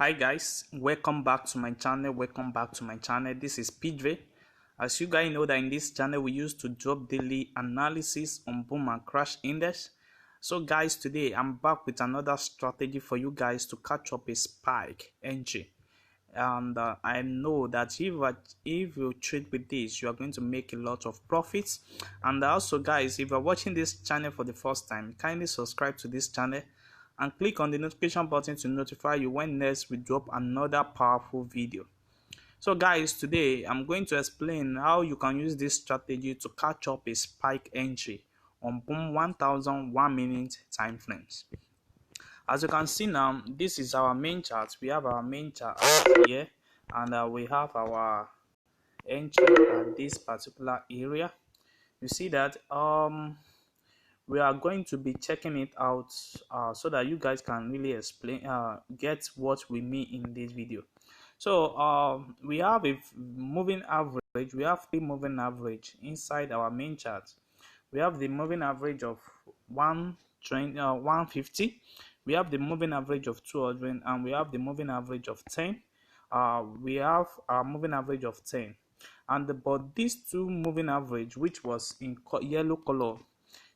Hi guys, welcome back to my channel. This is PJ. As you guys know that in this channel we used to drop daily analysis on boom and crash index. So guys, today I'm back with another strategy for you guys to catch up a spike entry. And I know that if you trade with this, you are going to make a lot of profits. And also guys, if you're watching this channel for the first time, kindly subscribe to this channel and click on the notification button to notify you when next we drop another powerful video. So guys, today I'm going to explain how you can use this strategy to catch up a spike entry on boom 1000 1 minute time frames. As you can see now, this is our main chart. We have our main chart here, and we have our entry at this particular area. You see that we are going to be checking it out so that you guys can really get what we mean in this video. So we have a moving average. We have three moving average inside our main chart. We have the moving average of 150. We have the moving average of 200, and we have the moving average of 10. We have our moving average of 10, but these two moving average, which was in yellow color,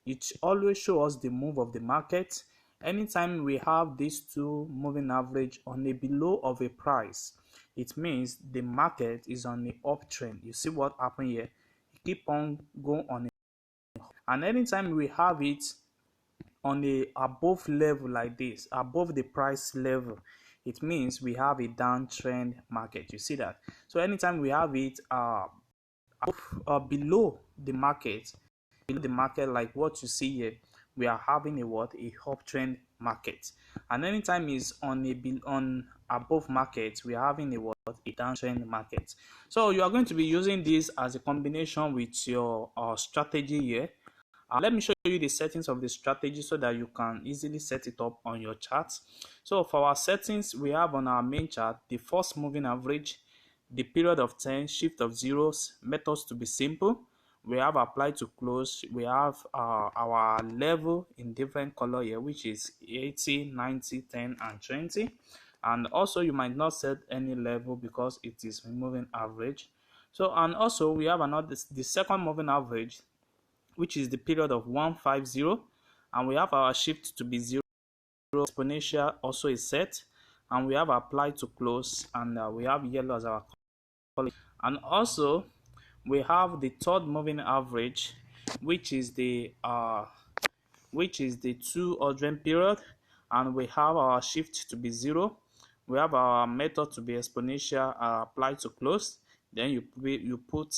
it always shows us the move of the market. Anytime we have these two moving average on a below of a price, it means the market is on the uptrend. You see what happened here? It keep on going on, and anytime we have it on a above level like this, above the price level, it means we have a downtrend market. You see that? So anytime we have it below the market, like what you see here, we are having a uptrend market. And anytime is on above market, we are having a downtrend market. So you are going to be using this as a combination with your strategy here. Let me show you the settings of the strategy so that you can easily set it up on your chart. So for our settings, we have on our main chart the first moving average, the period of 10, shift of zeros, methods to be simple. We have apply to close. We have our level in different color here, which is 80, 90, 10, and 20. And also you might not set any level because it is moving average. So, and also we have the second moving average, which is the period of 150, and we have our shift to be 0. Exponential also is set, and we have apply to close, and we have yellow as our color. And also we have the third moving average, which is the 200 period, and we have our shift to be 0. We have our method to be exponential, apply to close. Then you put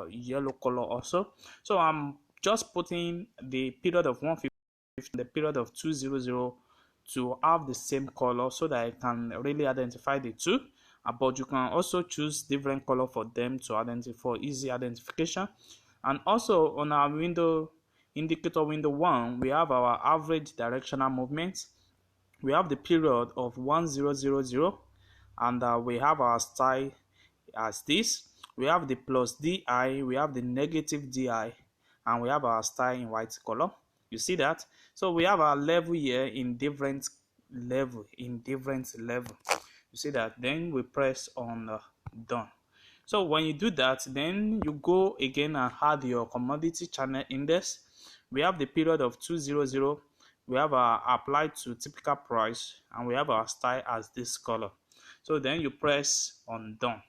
yellow color also. So I'm just putting the period of 150, the period of 200 to have the same color so that I can really identify the two. But you can also choose different color for them to identify for easy identification. And also on our indicator window 1, we have our average directional movement. We have the period of 1000, and we have our style as this. We have the plus DI, we have the negative DI, and we have our style in white color. You see that? So we have our level here in different level. You see that? Then we press on done. So when you do that, then you go again and add your commodity channel index. We have the period of 200. We have our apply to typical price, and we have our style as this color. So then you press on done.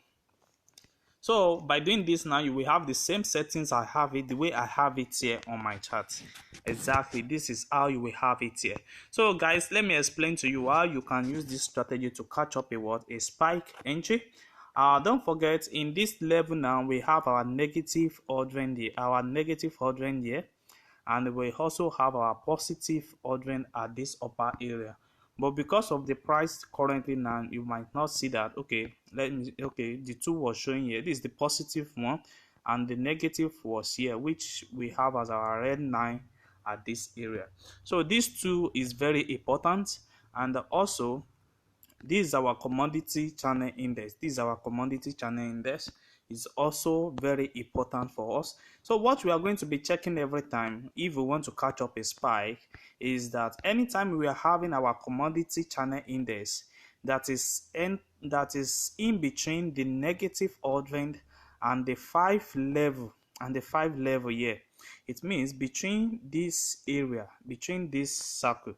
So by doing this now, you will have the same settings I have it, the way I have it here on my chart. Exactly, this is how you will have it here. So guys, let me explain to you how you can use this strategy to catch up a spike entry. Don't forget, in this level now, we have our negative ordering here, and we also have our positive ordering at this upper area. But because of the price currently now, you might not see that. The two was showing here. This is the positive one, and the negative was here, which we have as our red line at this area. So this two is very important. And also, this is our commodity channel index. Is also very important for us. So what we are going to be checking every time if we want to catch up a spike is that anytime we are having our commodity channel index, that is in between the negative ordering and the five level here. It means between this area, between this circle,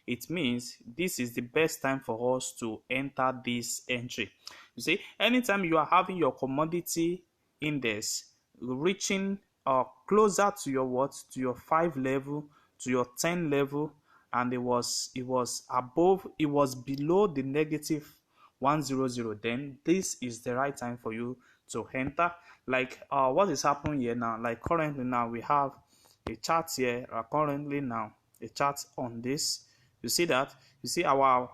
it means this is the best time for us to enter this entry. You see, anytime you are having your commodity index reaching closer to your what, to your 5 level, to your 10 level, and it was below the negative 100, then this is the right time for you to enter. Like what is happening here now, like currently now we have a chart here, currently now a chart on this. You see that, you see our,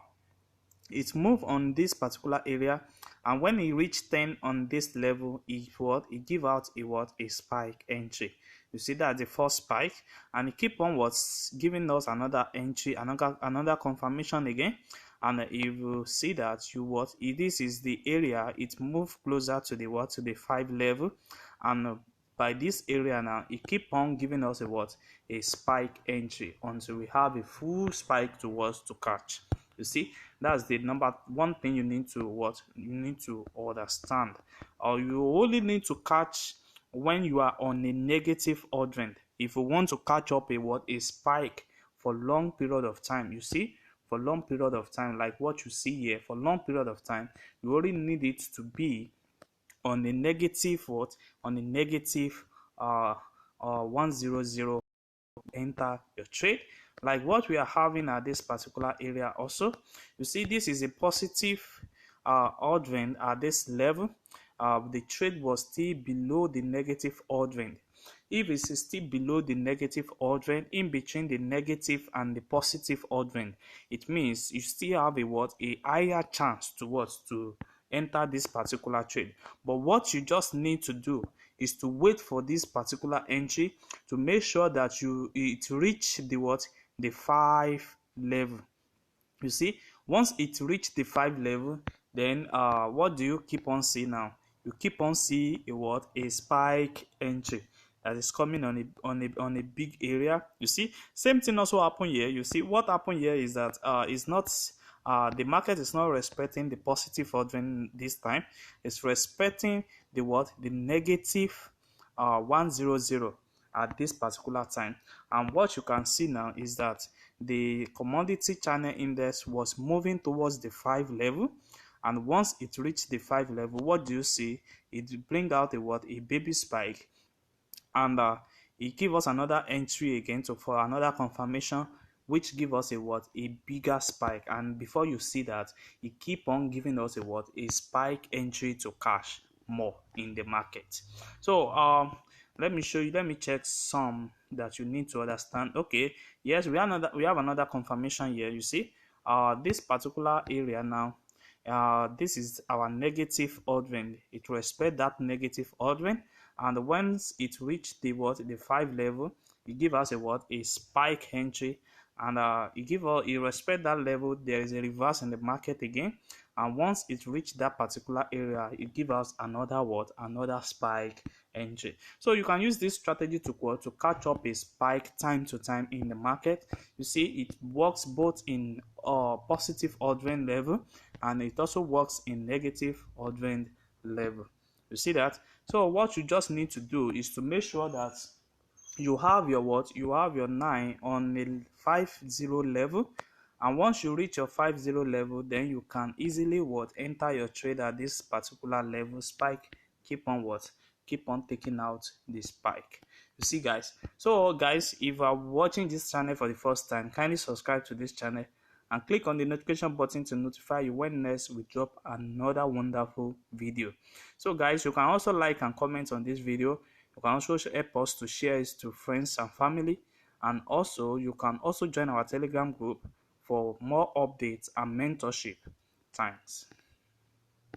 it moved on this particular area, and when it reached 10 on this level, it give out a spike entry. You see that the first spike, and it keep on what's giving us another entry, another confirmation again. And if you see that this is the area, it moved closer to the 5 level, and by this area now it keep on giving us a spike entry until we have a full spike to catch. You see, that's the number one thing you need to understand, or you only need to catch when you are on a negative ordering. If you want to catch up a spike for long period of time, you see, for long period of time, like what you see here, for long period of time, you only need it to be on a negative 100, enter your trade, like what we are having at this particular area. Also, you see, this is a positive ordering at this level. The trade was still below the negative ordering. If it is still below the negative ordering, in between the negative and the positive ordering, it means you still have a higher chance to enter this particular trade. But what you just need to do is to wait for this particular entry to make sure that it reach the 5 level. You see, once it reach the 5 level, then what do you keep on seeing now? You keep on seeing a spike entry that is coming on a big area. You see, same thing also happen here. You see, what happened here is that it's not the market is not respecting the positive ordering this time. It's respecting the negative 100 at this particular time. And what you can see now is that the commodity channel index was moving towards the 5 level, and once it reached the 5 level, what do you see? It bring out a baby spike, and it give us another entry again for another confirmation, which give us a bigger spike. And before you see that, it keep on giving us a spike entry to cash more in the market. So let me show you, let me check some that you need to understand. Okay, yes, we have another confirmation here. You see, this particular area now, this is our negative ordering. It respect that negative ordering, and once it reach the 5 level, it give us a spike entry, and it respect that level. There is a reverse in the market again, and once it reach that particular area, it give us another spike entry. So you can use this strategy to catch up a spike time to time in the market. You see, it works both in positive ordering level, and it also works in negative ordering level. You see that? So what you just need to do is to make sure that you have your 9 on a 50 level, and once you reach your 50 level, then you can easily enter your trade at this particular level. Spike, keep on taking out the spike. You see, guys. So guys, if you are watching this channel for the first time, kindly subscribe to this channel and click on the notification button to notify you when next we drop another wonderful video. So guys, you can also like and comment on this video. You can also help us to share it to friends and family, and also you can also join our Telegram group for more updates and mentorship. Thanks.